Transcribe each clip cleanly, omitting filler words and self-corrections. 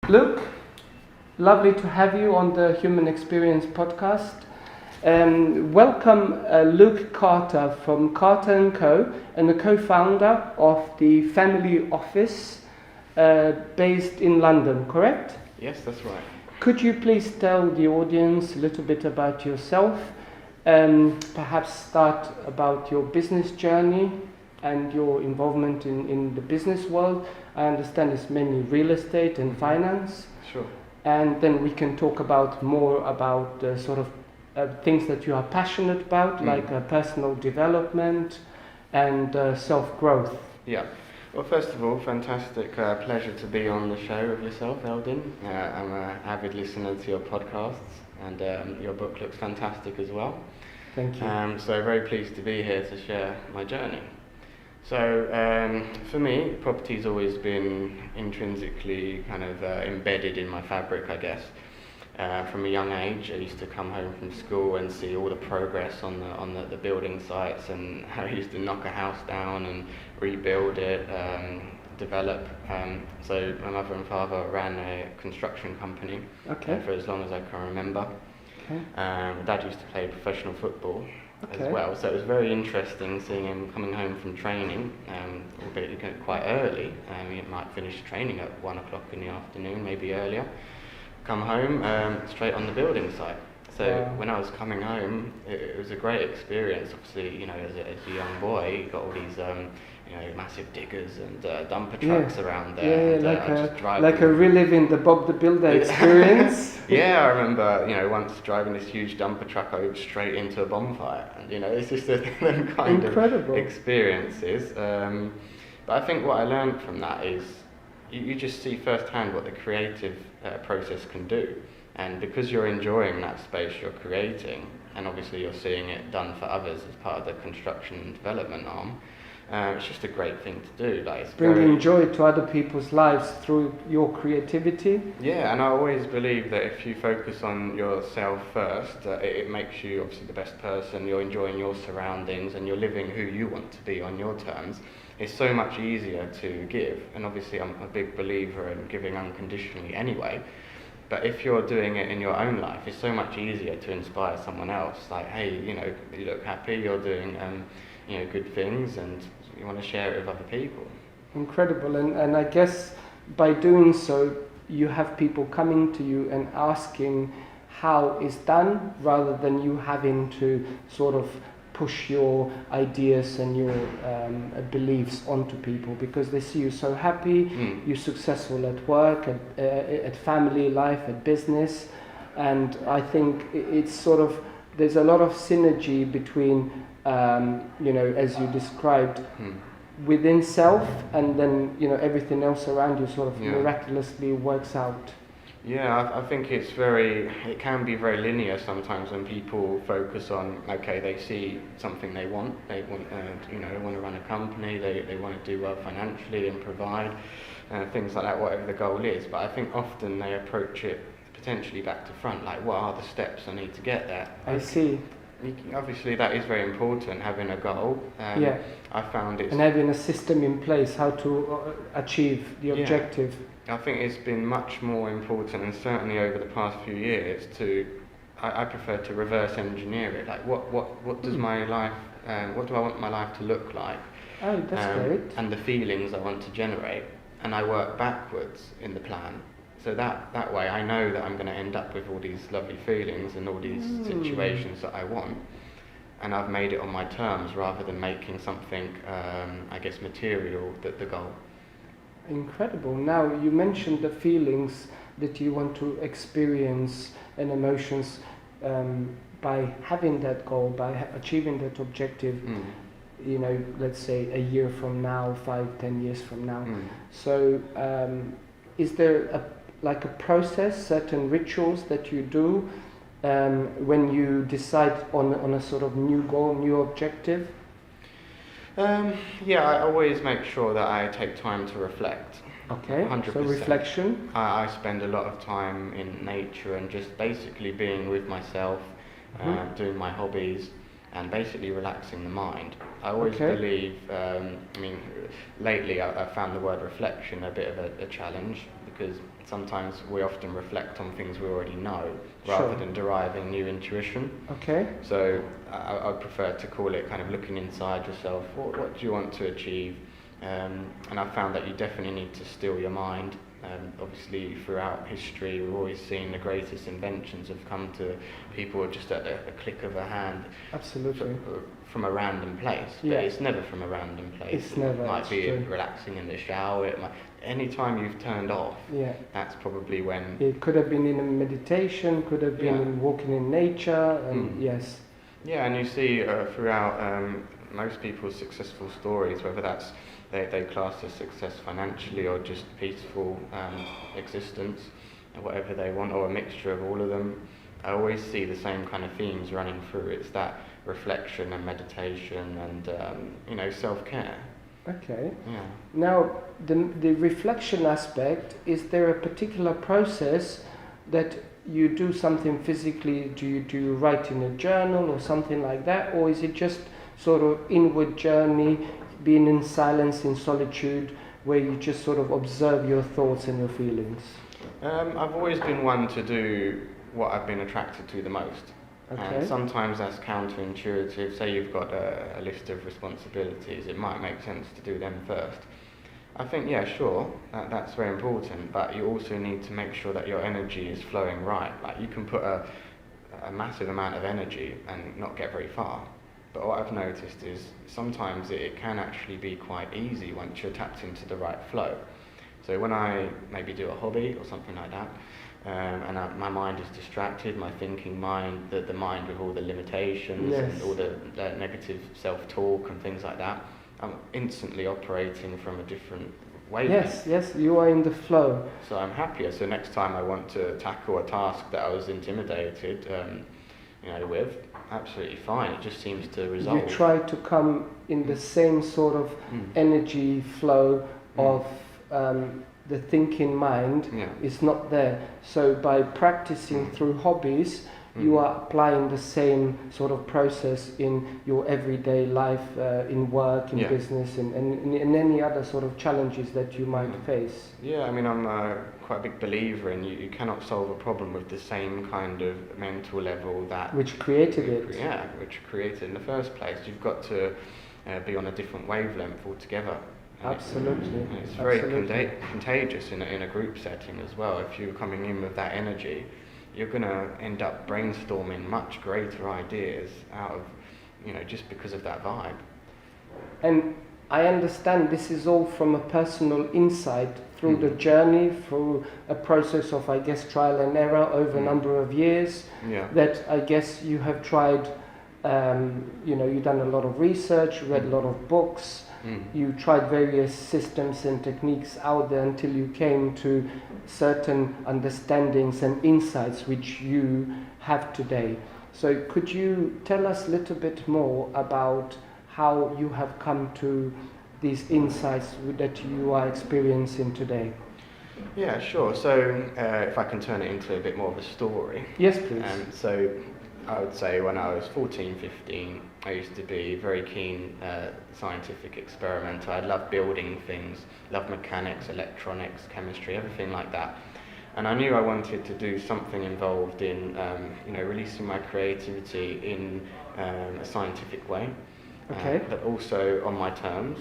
Luke, lovely to have you on the Human Experience podcast. Welcome Luke Carter from Carter & Co. and the co-founder of the family office based in London, correct? Yes, that's right. Could you please tell the audience a little bit about yourself, perhaps start about your business journey and your involvement in the business world? I understand it's mainly real estate and finance. Sure. And then we can talk about more about the sort of things that you are passionate about, like personal development and self-growth. Yeah. Well, first of all, fantastic pleasure to be on the show with yourself, Eldin. I'm an avid listener to your podcasts, and your book looks fantastic as well. Thank you. So very pleased to be here to share my journey. So for me, property's always been intrinsically kind of embedded in my fabric, I guess. From a young age, I used to come home from school and see all the progress on the building sites, and how I used to knock a house down and rebuild it, develop. So my mother and father ran a construction company for as long as I can remember. Okay. Dad used to play professional football as well, so it was very interesting seeing him coming home from training, albeit quite early. He might finish training at 1 o'clock in the afternoon, maybe earlier. Come home straight on the building site. So when I was coming home, it was a great experience. Obviously, as a young boy, you got all these massive diggers and dumper trucks around there. Yeah, like a reliving the Bob the Builder experience. Yeah, I remember, once driving this huge dumper truck over straight into a bonfire, and it's just them kind Incredible. of experiences. But I think what I learned from that is you just see firsthand what the creative process can do, and because you're enjoying that space you're creating, and obviously you're seeing it done for others as part of the construction and development arm. It's just a great thing to do. It's bringing joy to other people's lives through your creativity. Yeah, and I always believe that if you focus on yourself first, it makes you obviously the best person. You're enjoying your surroundings and you're living who you want to be on your terms. It's so much easier to give, and obviously I'm a big believer in giving unconditionally anyway. But if you're doing it in your own life, it's so much easier to inspire someone else. Like, hey, you look happy, you're doing good things, and you want to share it with other people. Incredible, and I guess by doing so, you have people coming to you and asking how it's done, rather than you having to sort of push your ideas and your beliefs onto people, because they see you so happy, you're successful at work, at family life, at business, and I think it's sort of, there's a lot of synergy between as you described, within self, and then everything else around you sort of miraculously works out. Yeah, I think it can be very linear sometimes when people focus on, they see something they want they want to run a company, they want to do well financially and provide, things like that, whatever the goal is. But I think often they approach it potentially back to front, like, what are the steps I need to get there? I see. Obviously that is very important, having a goal. I found it, and having a system in place how to achieve the objective. I think it's been much more important, and certainly over the past few years, I prefer to reverse engineer it. Like, what does my life, what do I want my life to look like? Oh, that's great. And the feelings I want to generate, and I work backwards in the plan. So that way I know that I'm going to end up with all these lovely feelings and all these situations that I want, and I've made it on my terms rather than making something, material, the goal. Incredible. Now, you mentioned the feelings that you want to experience and emotions by having that goal, by achieving that objective, let's say a year from now, 5-10 years from now. So is there a process, certain rituals that you do when you decide on a sort of new goal, new objective? I always make sure that I take time to reflect. Okay, 100%. So reflection. I spend a lot of time in nature and just basically being with myself, doing my hobbies, and basically relaxing the mind. I always believe, lately I found the word reflection a bit of a challenge, because sometimes we often reflect on things we already know rather than deriving new intuition. Okay. So I prefer to call it kind of looking inside yourself. What do you want to achieve? And I found that you definitely need to still your mind. Obviously, throughout history, we've always seen the greatest inventions have come to people just at a click of a hand. Absolutely. From a random place. But it's never from a random place. It's never. It might be relaxing in the shower. It might, any time you've turned off, that's probably when... It could have been in a meditation, could have been in walking in nature, and yes. Yeah, and you see throughout most people's successful stories, whether that's they class as success financially or just peaceful existence, or whatever they want, or a mixture of all of them, I always see the same kind of themes running through. It's that reflection and meditation and self-care. Okay. Yeah. Now, the reflection aspect, is there a particular process that you do something physically? Do you write in a journal or something like that, or is it just sort of inward journey, being in silence, in solitude, where you just sort of observe your thoughts and your feelings? I've always been one to do what I've been attracted to the most. Okay. And sometimes that's counterintuitive. Say you've got a list of responsibilities, it might make sense to do them first. I think, sure, that's very important, but you also need to make sure that your energy is flowing right. Like, you can put a massive amount of energy and not get very far. But what I've noticed is sometimes it can actually be quite easy once you're tapped into the right flow. So when I maybe do a hobby or something like that, and my mind is distracted, my thinking mind, the mind with all the limitations and all the negative self-talk and things like that, I'm instantly operating from a different wavelength. Yes, you are in the flow. So I'm happier. So next time I want to tackle a task that I was intimidated with, absolutely fine. It just seems to resolve. You try to come in the same sort of energy flow of the thinking mind is not there. So by practicing through hobbies, you are applying the same sort of process in your everyday life, in work, in business, and in any other sort of challenges that you might face. Yeah, I mean, I'm quite a big believer in you cannot solve a problem with the same kind of mental level that... Which created it. Yeah, which created it in the first place. You've got to be on a different wavelength altogether. Absolutely. It's very contagious in a group setting as well. If you're coming in with that energy, you're going to end up brainstorming much greater ideas out of, just because of that vibe. And I understand this is all from a personal insight through the journey, through a process of, I guess, trial and error over a number of years. Yeah. That I guess you have tried, you've done a lot of research, read a lot of books. You tried various systems and techniques out there until you came to certain understandings and insights which you have today. So could you tell us a little bit more about how you have come to these insights that you are experiencing today? Yeah, sure. So if I can turn it into a bit more of a story. Yes, please. So I would say when I was 14, 15, I used to be very keen scientific experimenter. I loved building things, loved mechanics, electronics, chemistry, everything like that. And I knew I wanted to do something involved in, releasing my creativity in a scientific way, but also on my terms.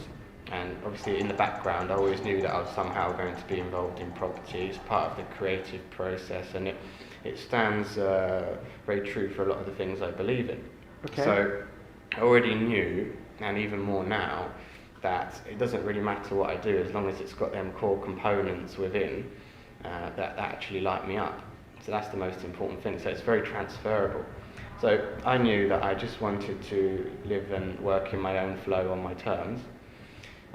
And obviously in the background, I always knew that I was somehow going to be involved in property as part of the creative process, and it stands very true for a lot of the things I believe in. Okay. So I already knew, and even more now, that it doesn't really matter what I do as long as it's got them core components within that actually light me up. So that's the most important thing. So it's very transferable. So I knew that I just wanted to live and work in my own flow on my terms.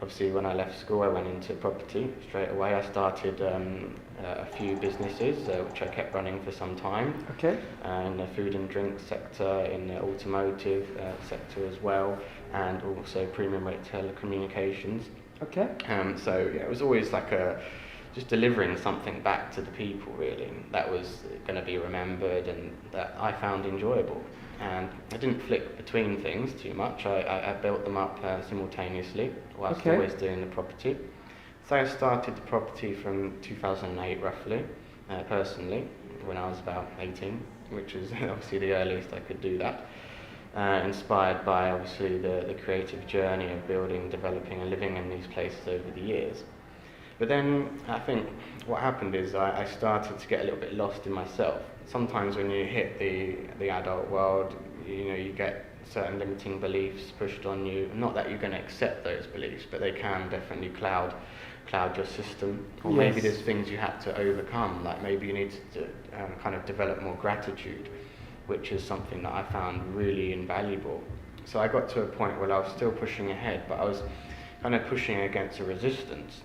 Obviously, when I left school, I went into property straight away. I started a few businesses, which I kept running for some time. Okay. In the food and drink sector, in the automotive sector as well, and also premium rate telecommunications. Okay. It was always like just delivering something back to the people, really, that was going to be remembered and that I found enjoyable. And I didn't flick between things too much. I built them up simultaneously whilst always doing the property. So I started the property from 2008 roughly, personally, when I was about 18, which is obviously the earliest I could do that. Inspired by obviously the creative journey of building, developing and living in these places over the years. But then I think what happened is I started to get a little bit lost in myself. Sometimes when you hit the adult world, you get certain limiting beliefs pushed on you. Not that you're going to accept those beliefs, but they can definitely cloud your system. Or maybe Yes. there's things you have to overcome, like maybe you need to kind of develop more gratitude, which is something that I found really invaluable. So I got to a point where I was still pushing ahead, but I was kind of pushing against a resistance.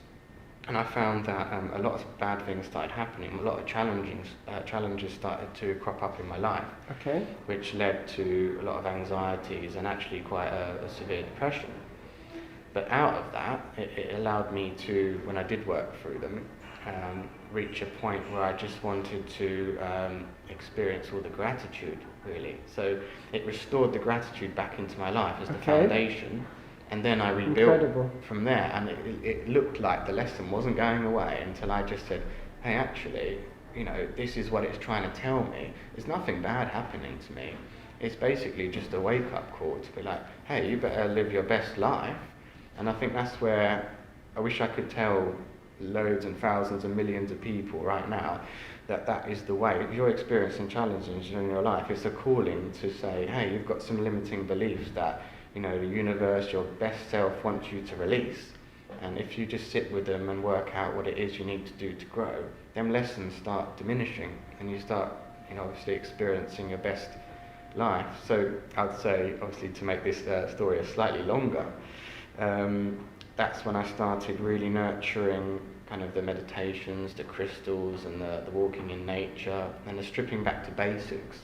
And I found that a lot of bad things started happening, a lot of challenges started to crop up in my life, Okay. which led to a lot of anxieties and actually quite a severe depression. But out of that, it allowed me to, when I did work through them, reach a point where I just wanted to experience all the gratitude, really. So it restored the gratitude back into my life as the foundation. And then I rebuilt from there, and it looked like the lesson wasn't going away until I just said, hey, actually, this is what it's trying to tell me. There's nothing bad happening to me. It's basically just a wake-up call to be like, hey, you better live your best life. And I think that's where I wish I could tell loads and thousands and millions of people right now that is the way. If you're experiencing challenges in your life, it's a calling to say, hey, you've got some limiting beliefs that the universe, your best self wants you to release. And if you just sit with them and work out what it is you need to do to grow, them lessons start diminishing and you start, obviously experiencing your best life. So I'd say, obviously, to make this story slightly longer, that's when I started really nurturing kind of the meditations, the crystals and the walking in nature and the stripping back to basics.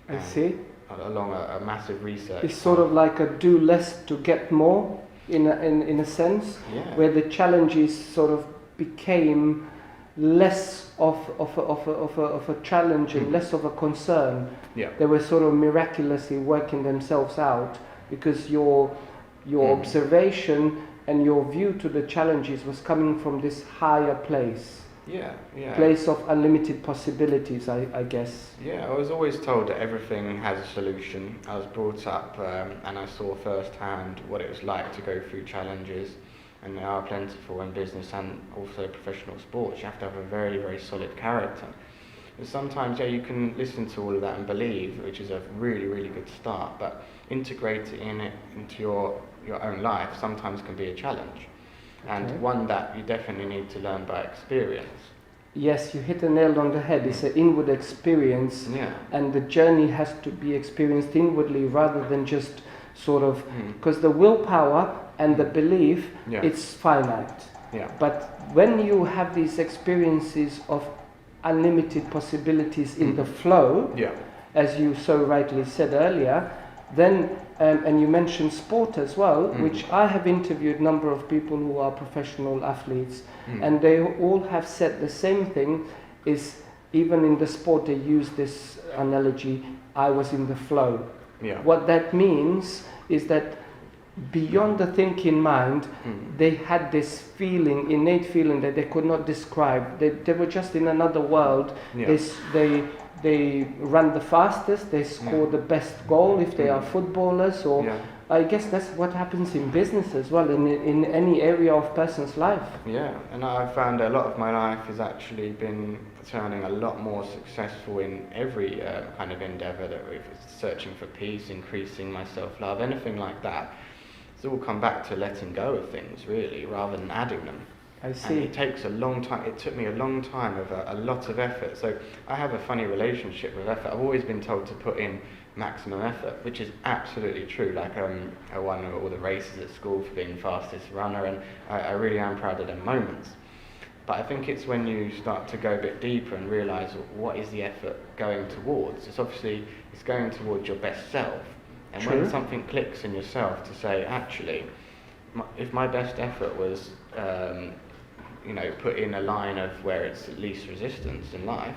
I see. Along a massive research. It's sort of like a do less to get more, in a sense, where the challenges sort of became less of a challenge and less of a concern. Yeah. They were sort of miraculously working themselves out because your observation and your view to the challenges was coming from this higher place. Yeah. Place of unlimited possibilities, I guess. Yeah, I was always told that everything has a solution. I was brought up and I saw firsthand what it was like to go through challenges, and they are plentiful in business and also professional sports. You have to have a very, very solid character. And sometimes, you can listen to all of that and believe, which is a really, really good start, but integrating it into your own life sometimes can be a challenge. And one that you definitely need to learn by experience. Yes, you hit the nail on the head. It's an inward experience, and the journey has to be experienced inwardly rather than just sort of, because the willpower and the belief, it's finite. Yeah. But when you have these experiences of unlimited possibilities in the flow, as you so rightly said earlier, then, and you mentioned sport as well, which I have interviewed a number of people who are professional athletes, and they all have said the same thing, is even in the sport they use this analogy, I was in the flow. Yeah. What that means is that beyond the thinking mind, they had this feeling, innate feeling that they could not describe. They were just in another world. They run the fastest, they score the best goal if they are footballers, or I guess that's what happens in business as well, in any area of person's life. Yeah, and I've found a lot of my life has actually been turning a lot more successful in every kind of endeavour, that if it's searching for peace, increasing my self-love, anything like that. It's all come back to letting go of things, really, rather than adding them. I see. And it takes a long time. It took me a long time of a lot of effort. So I have a funny relationship with effort. I've always been told to put in maximum effort, which is absolutely true. Like I won all the races at school for being the fastest runner, and I really am proud of them moments. But I think it's when you start to go a bit deeper and realise what is the effort going towards. It's going towards your best self. And when something clicks in yourself to say, actually, if my best effort was put in a line of where it's least resistance in life,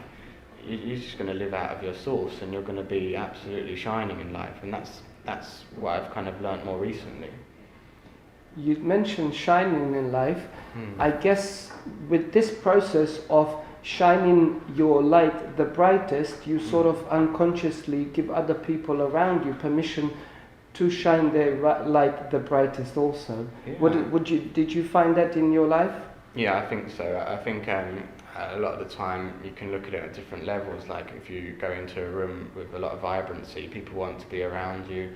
you're just going to live out of your source and you're going to be absolutely shining in life. And that's what I've kind of learnt more recently. you mentioned shining in life. Mm. I guess with this process of shining your light the brightest, you sort of unconsciously give other people around you permission to shine their light the brightest also. Yeah. Did you find that in your life? Yeah, I think so. I think a lot of the time you can look at it at different levels. Like if you go into a room with a lot of vibrancy, people want to be around you.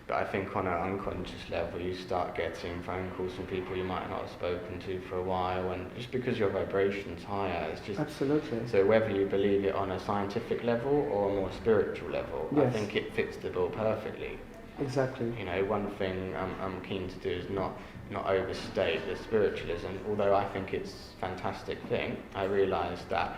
But I think on an unconscious level, you start getting phone calls from people you might not have spoken to for a while, and just because your vibration's higher, it's just Absolutely. So whether you believe it on a scientific level or a more spiritual level, Yes. I think it fits the bill perfectly. Exactly. You know, one thing I'm keen to do is not overstate the spiritualism, although I think it's a fantastic thing. I realise that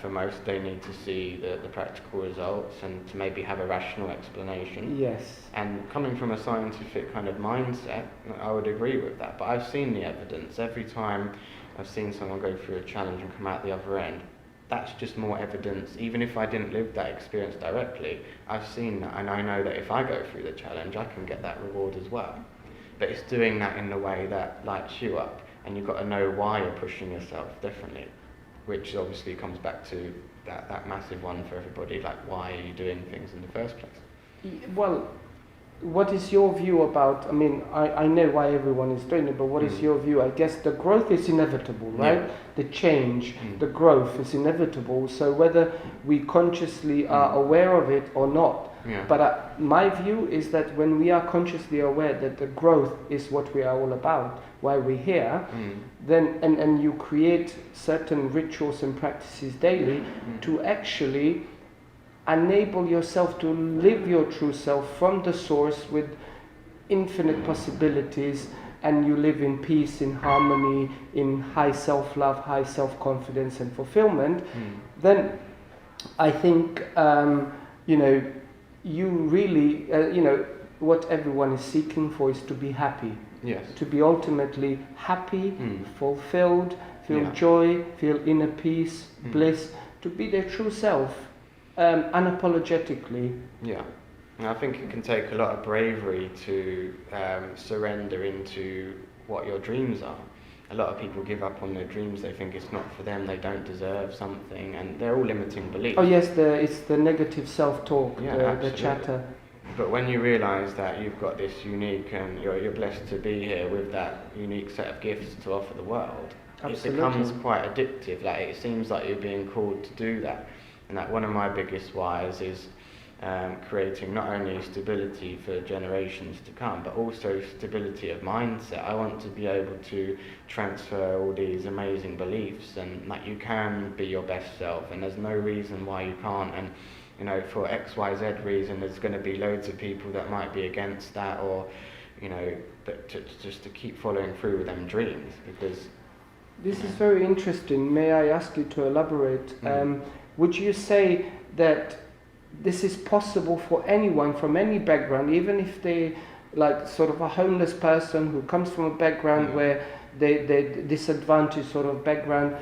for most they need to see the practical results and to maybe have a rational explanation. Yes. And coming from a scientific kind of mindset, I would agree with that. But I've seen the evidence. Every time I've seen someone go through a challenge and come out the other end, that's just more evidence. Even if I didn't live that experience directly, I've seen that, and I know that if I go through the challenge, I can get that reward as well. But it's doing that in a way that lights you up, and you've got to know why you're pushing yourself differently, which obviously comes back to that massive one for everybody, like why are you doing things in the first place? Well, what is your view about, I mean, I know why everyone is doing it, but what is your view? I guess the growth is inevitable, right? Yeah. The change, the growth is inevitable. So whether we consciously are aware of it or not, Yeah. but my view is that when we are consciously aware that the growth is what we are all about, why we're here, then and you create certain rituals and practices daily to actually enable yourself to live your true self from the source with infinite possibilities, and you live in peace, in harmony, in high self-love, high self-confidence and fulfillment, then I think, you really, what everyone is seeking for is to be happy. Yes. To be ultimately happy, fulfilled, feel Yeah. joy, feel inner peace, bliss, to be their true self, unapologetically. Yeah. And I think it can take a lot of bravery to surrender into what your dreams are. A lot of people give up on their dreams. They think it's not for them. They don't deserve something, and they're all limiting beliefs. Oh yes, it's the negative self-talk, Yeah, the absolutely. chatter. But when you realise that you've got this unique, and you're blessed to be here with that unique set of gifts to offer the world, Absolutely. it becomes quite addictive. Like it seems like you're being called to do that, and that one of my biggest whys is creating not only stability for generations to come, but also stability of mindset. I want to be able to transfer all these amazing beliefs, and that you can be your best self, and there's no reason why you can't. And for XYZ reason, there's going to be loads of people that might be against that, or but just to keep following through with them dreams, because This is very interesting. May I ask you to elaborate? Would you say that this is possible for anyone from any background, even if they, like sort of a homeless person who comes from a background where they disadvantaged sort of background,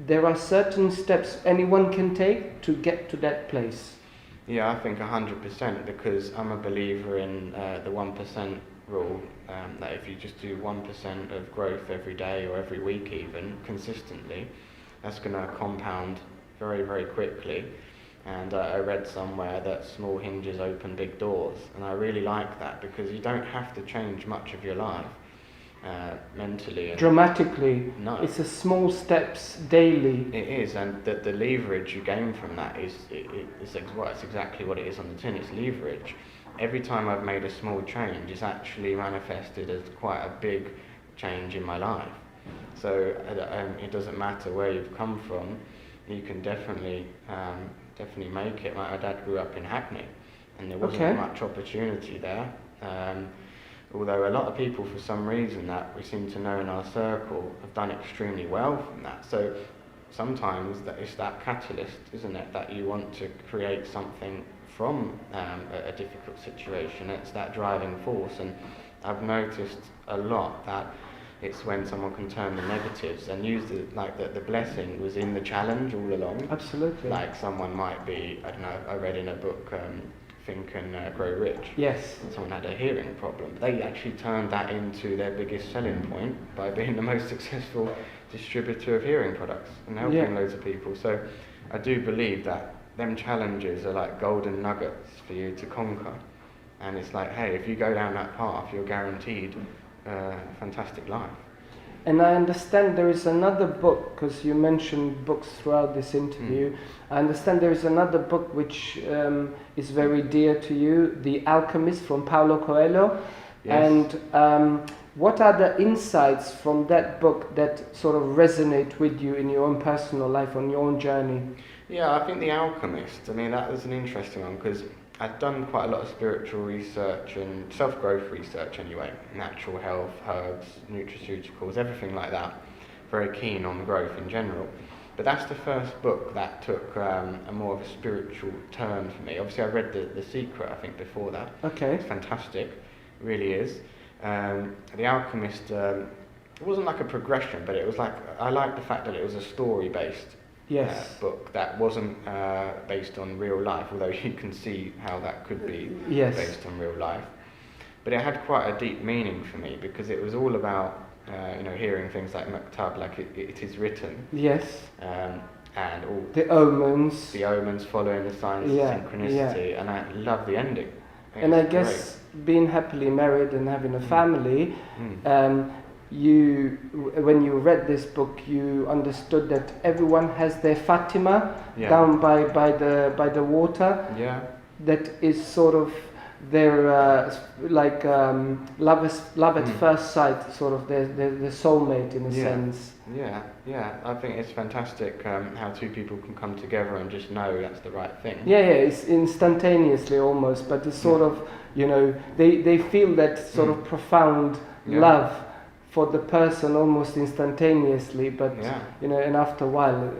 there are certain steps anyone can take to get to that place? Yeah, I think 100%, because I'm a believer in the 1% rule, that if you just do 1% of growth every day or every week even, consistently, that's going to compound very, very quickly. And I read somewhere that small hinges open big doors, and I really like that, because you don't have to change much of your life mentally. And dramatically. No. It's a small steps daily. It is, and the leverage you gain from that it's exactly what it is on the tin. It's leverage. Every time I've made a small change, it's actually manifested as quite a big change in my life. So it doesn't matter where you've come from, you can definitely make it. My dad grew up in Hackney, and there wasn't much opportunity there. Although a lot of people, for some reason that we seem to know in our circle, have done extremely well from that. So sometimes it's that catalyst, isn't it, that you want to create something from a difficult situation. It's that driving force, and I've noticed a lot that it's when someone can turn the negatives and use the blessing was in the challenge all along. Absolutely. Like someone might be, I don't know, I read in a book, Think and Grow Rich. Yes. Someone had a hearing problem. They actually turned that into their biggest selling point by being the most successful distributor of hearing products and helping loads of people. So I do believe that them challenges are like golden nuggets for you to conquer. And it's like, hey, if you go down that path, you're guaranteed a fantastic life. And I understand there is another book, because you mentioned books throughout this interview. I understand there is another book which is very dear to you, The Alchemist from Paulo Coelho. Yes. And what are the insights from that book that sort of resonate with you in your own personal life, on your own journey? Yeah, I think The Alchemist, I mean, that was an interesting one because I'd done quite a lot of spiritual research and self-growth research anyway, natural health, herbs, nutraceuticals, everything like that. Very keen on growth in general. But that's the first book that took a more of a spiritual turn for me. Obviously I read The Secret, I think, before that. Okay. It's fantastic, it really is. The Alchemist, it wasn't like a progression, but it was like, I liked the fact that it was a story-based book that wasn't based on real life, although you can see how that could be based on real life. But it had quite a deep meaning for me because it was all about hearing things like Maktab, like it is written. Yes. And all the omens. The omens following the signs of synchronicity, and I love the ending. And I guess being happily married and having a family, when you read this book, you understood that everyone has their Fatima down by the water. Yeah. That is sort of their love at first sight, sort of their soulmate in a sense. Yeah. I think it's fantastic how two people can come together and just know that's the right thing. Yeah, it's instantaneously almost, but it's sort of, they feel that sort of profound love for the person almost instantaneously, but and after a while,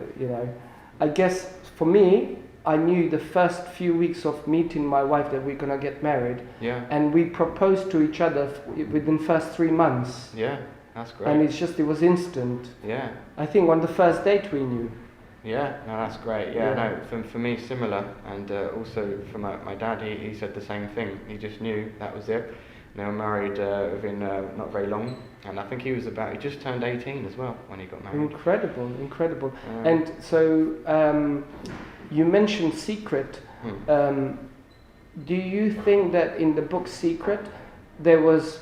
I guess for me, I knew the first few weeks of meeting my wife that we're gonna get married, and we proposed to each other within the first 3 months. Yeah, that's great. And it was instant. Yeah. I think on the first date we knew. Yeah, no, that's great. Yeah, no, for me similar, and also for my dad, he said the same thing. He just knew that was it. They were married within not very long, and I think he just turned 18 as well when he got married. Incredible. And so you mentioned Secret. Do you think that in the book Secret there was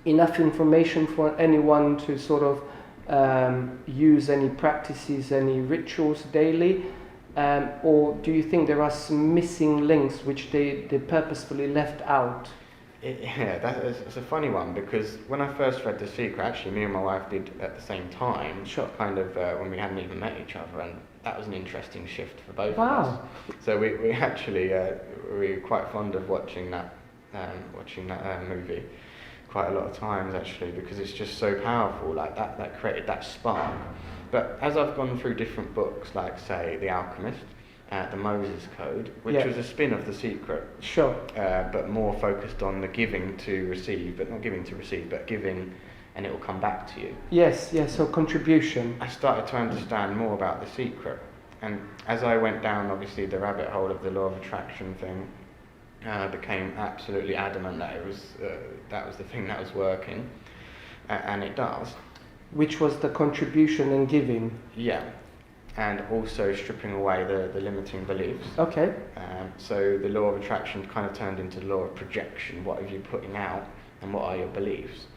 enough information for anyone to sort of use any practices, any rituals daily? Or do you think there are some missing links which they purposefully left out? It's a funny one because when I first read The Secret, actually me and my wife did at the same time, kind of when we hadn't even met each other, and that was an interesting shift for both of us. So we actually we were quite fond of watching that movie quite a lot of times actually, because it's just so powerful, like that created that spark. But as I've gone through different books, like say The Alchemist, the Moses Code, which was a spin of The Secret, but more focused on the giving to receive, but not giving to receive, but giving and it will come back to you. Yes, so contribution. I started to understand more about The Secret, and as I went down obviously the rabbit hole of the law of attraction thing, I became absolutely adamant that that was the thing that was working, and it does. Which was the contribution and giving. Yeah. And also stripping away the limiting beliefs. Okay. So the law of attraction kind of turned into the law of projection. What are you putting out and what are your beliefs?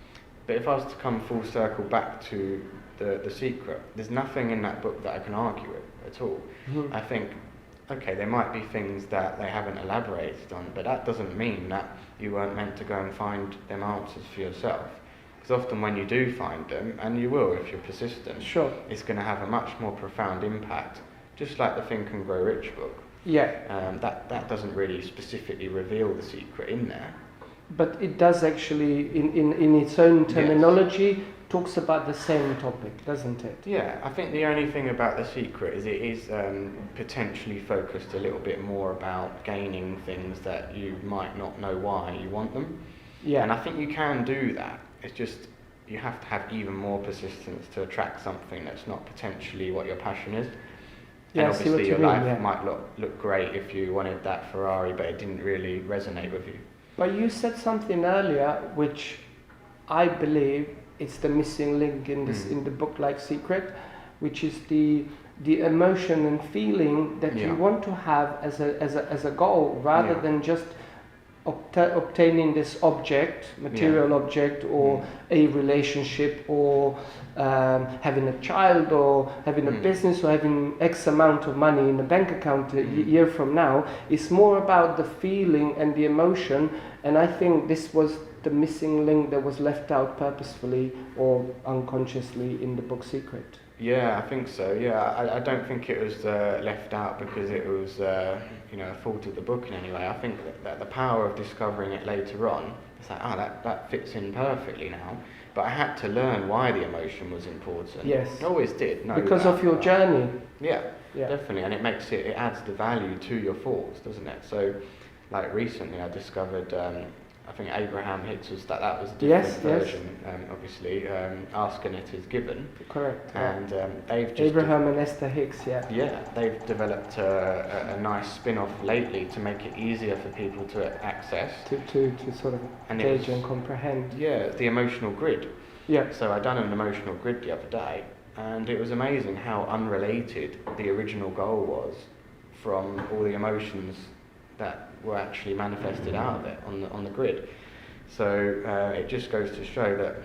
But if I was to come full circle back to the Secret, there's nothing in that book that I can argue with at all. Mm-hmm. I think, okay, there might be things that they haven't elaborated on, but that doesn't mean that you weren't meant to go and find them answers for yourself. Because often when you do find them, and you will if you're persistent, it's going to have a much more profound impact, just like the Think and Grow Rich book. That doesn't really specifically reveal the secret in there. But it does actually, in its own terminology, talks about the same topic, doesn't it? Yeah, I think the only thing about The Secret is it is potentially focused a little bit more about gaining things that you might not know why you want them. Yeah. And I think you can do that. It's just you have to have even more persistence to attract something that's not potentially what your passion is. Yeah, And I see what obviously you your mean, life yeah. might look great if you wanted that Ferrari, but it didn't really resonate with you. But you said something earlier, which I believe is the missing link in this in the book, like Secret, which is the emotion and feeling that you want to have as a goal, rather than just obtaining this object, material object, or a relationship, or having a child, or having a business, or having X amount of money in the bank account a year from now. It's more about the feeling and the emotion, and I think this was the missing link that was left out purposefully or unconsciously in the book Secret. Yeah, I think so. Yeah, I don't think it was left out because it was a fault of the book in any way. I think that the power of discovering it later on, it's like, that fits in perfectly now. But I had to learn why the emotion was important. Yes. I always did. Because of your journey. Yeah, definitely. And it adds the value to your thoughts, doesn't it? So, like recently I discovered, I think Abraham Hicks that was a different version, obviously. Asking it is given. Correct. And they've just... Abraham and Esther Hicks, Yeah, they've developed a nice spin-off lately to make it easier for people to access. To sort of engage and comprehend. Yeah, the emotional grid. Yeah. So I done an emotional grid the other day, and it was amazing how unrelated the original goal was from all the emotions that were actually manifested out of it on the grid. So it just goes to show that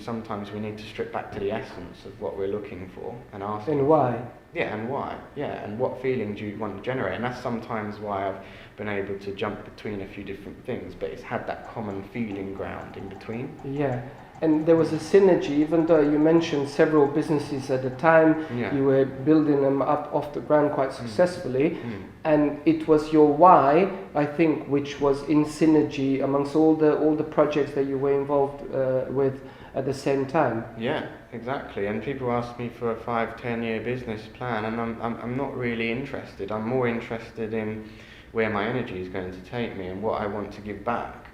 sometimes we need to strip back to the essence of what we're looking for and ask. And why? Yeah, and why? Yeah, and what feeling do you want to generate? And that's sometimes why I've been able to jump between a few different things, but it's had that common feeling ground in between. Yeah. And there was a synergy, even though you mentioned several businesses at the time, you were building them up off the ground quite successfully, and it was your why, I think, which was in synergy amongst all the projects that you were involved with at the same time. Yeah, exactly. And people ask me for a 5-10 year business plan, and I'm not really interested. I'm more interested in where my energy is going to take me and what I want to give back.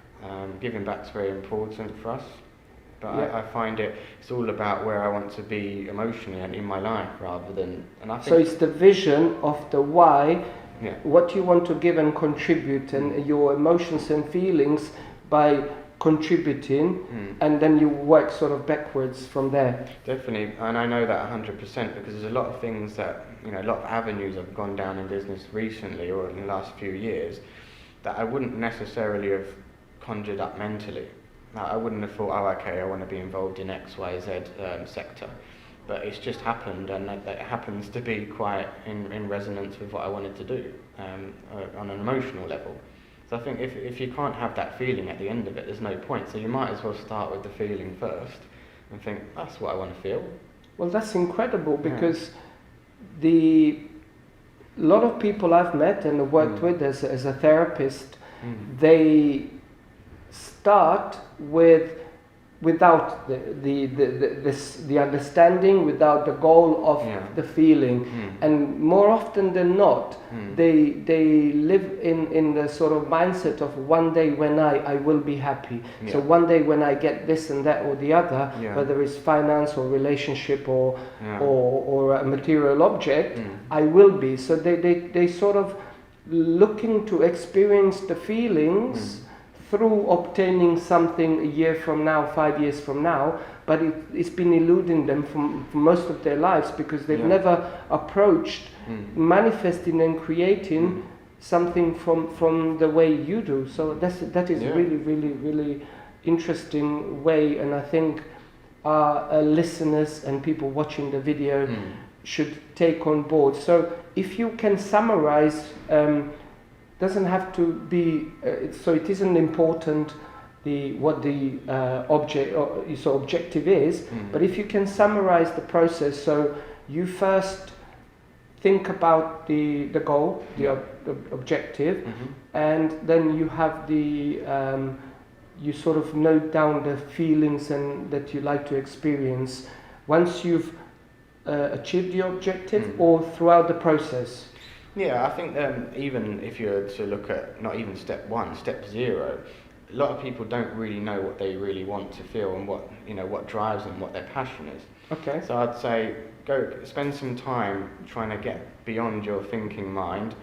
Giving back is very important for us. But I find it's all about where I want to be emotionally and in my life rather than... So it's the vision of the why, what you want to give and contribute, and your emotions and feelings by contributing, and then you work sort of backwards from there. Definitely, and I know that 100% because there's a lot of things that, a lot of avenues I've gone down in business recently or in the last few years that I wouldn't necessarily have conjured up mentally. I wouldn't have thought, okay, I want to be involved in X, Y, Z sector. But it's just happened, and it happens to be quite in resonance with what I wanted to do on an emotional level. So I think if you can't have that feeling at the end of it, there's no point. So you might as well start with the feeling first and think, that's what I want to feel. Well, that's incredible because a lot of people I've met and worked with as a therapist, they start without the understanding, without the goal of the feeling, and more often than not, they live in the sort of mindset of one day when I will be happy. So one day when I get this and that or the other, whether it's finance or relationship or a material object, I will be. So they sort of looking to experience the feelings through obtaining something a year from now, 5 years from now, but it's been eluding them for most of their lives because they've never approached manifesting and creating something from the way you do. So that is really, really, really interesting way, and I think our listeners and people watching the video should take on board. So if you can summarize, doesn't have to be so it isn't important what the objective is, but if you can summarize the process, so you first think about the goal, the objective, and then you have you sort of note down the feelings and that you like to experience once you've achieved the objective, or throughout the process. Yeah, I think even if you were to look at not even step 1, step 0, a lot of people don't really know what they really want to feel and what drives them, what their passion is. Okay. So I'd say go spend some time trying to get beyond your thinking mind,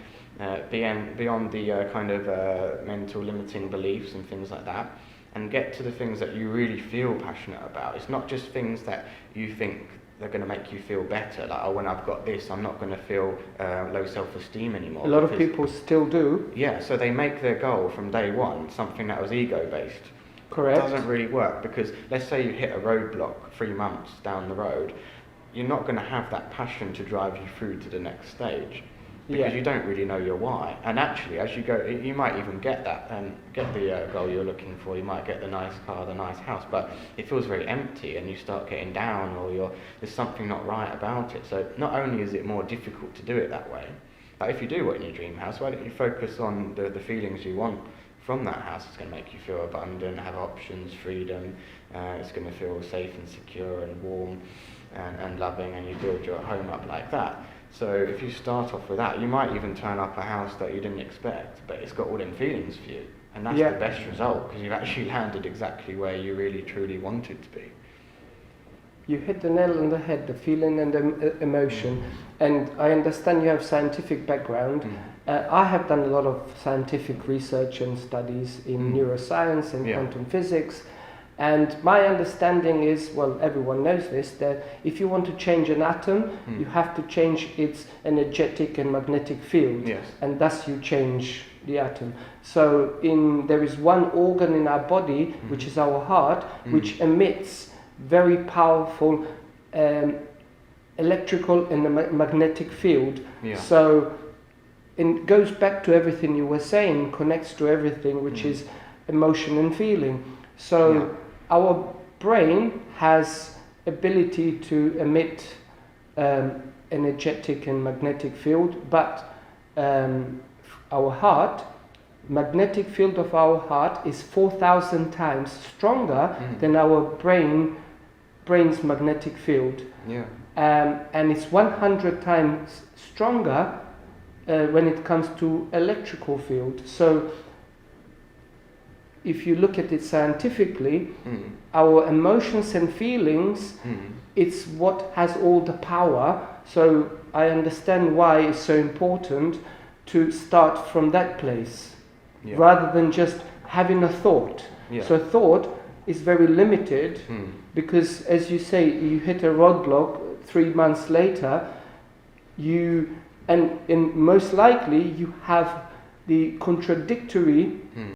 beyond the kind of mental limiting beliefs and things like that, and get to the things that you really feel passionate about. It's not just things that you think they're going to make you feel better, like, oh, when I've got this, I'm not going to feel low self-esteem anymore. A lot of people still do. Yeah, so they make their goal from day one something that was ego-based. Correct. It doesn't really work, because let's say you hit a roadblock 3 months down the road, you're not going to have that passion to drive you through to the next stage, because you don't really know your why. And actually, as you go, you might even get that, get the goal you're looking for. You might get the nice car, the nice house, but it feels very empty, and you start getting down, or there's something not right about it. So not only is it more difficult to do it that way, but if you do want your dream house, why don't you focus on the feelings you want from that house? It's going to make you feel abundant, have options, freedom. It's going to feel safe and secure and warm and loving, and you build your home up like that. So if you start off with that, you might even turn up a house that you didn't expect, but it's got all them feelings for you. And that's the best result, because you've actually landed exactly where you really truly wanted to be. You hit the nail on the head, the feeling and the emotion. And I understand you have scientific background. I have done a lot of scientific research and studies in neuroscience and quantum physics. And my understanding is, well, everyone knows this, that if you want to change an atom, you have to change its energetic and magnetic field. Yes. And thus you change the atom. So there is one organ in our body, which is our heart, which emits very powerful electrical and magnetic field. Yeah. So it goes back to everything you were saying, connects to everything, which is emotion and feeling. So our brain has ability to emit energetic and magnetic field, but our heart, magnetic field of our heart is 4,000 times stronger than our brain's magnetic field. Yeah. And it's 100 times stronger when it comes to electrical field. So if you look at it scientifically, our emotions and feelings, it's what has all the power. So I understand why it's so important to start from that place, rather than just having a thought. So thought is very limited, because, as you say, you hit a roadblock 3 months later, and most likely you have the contradictory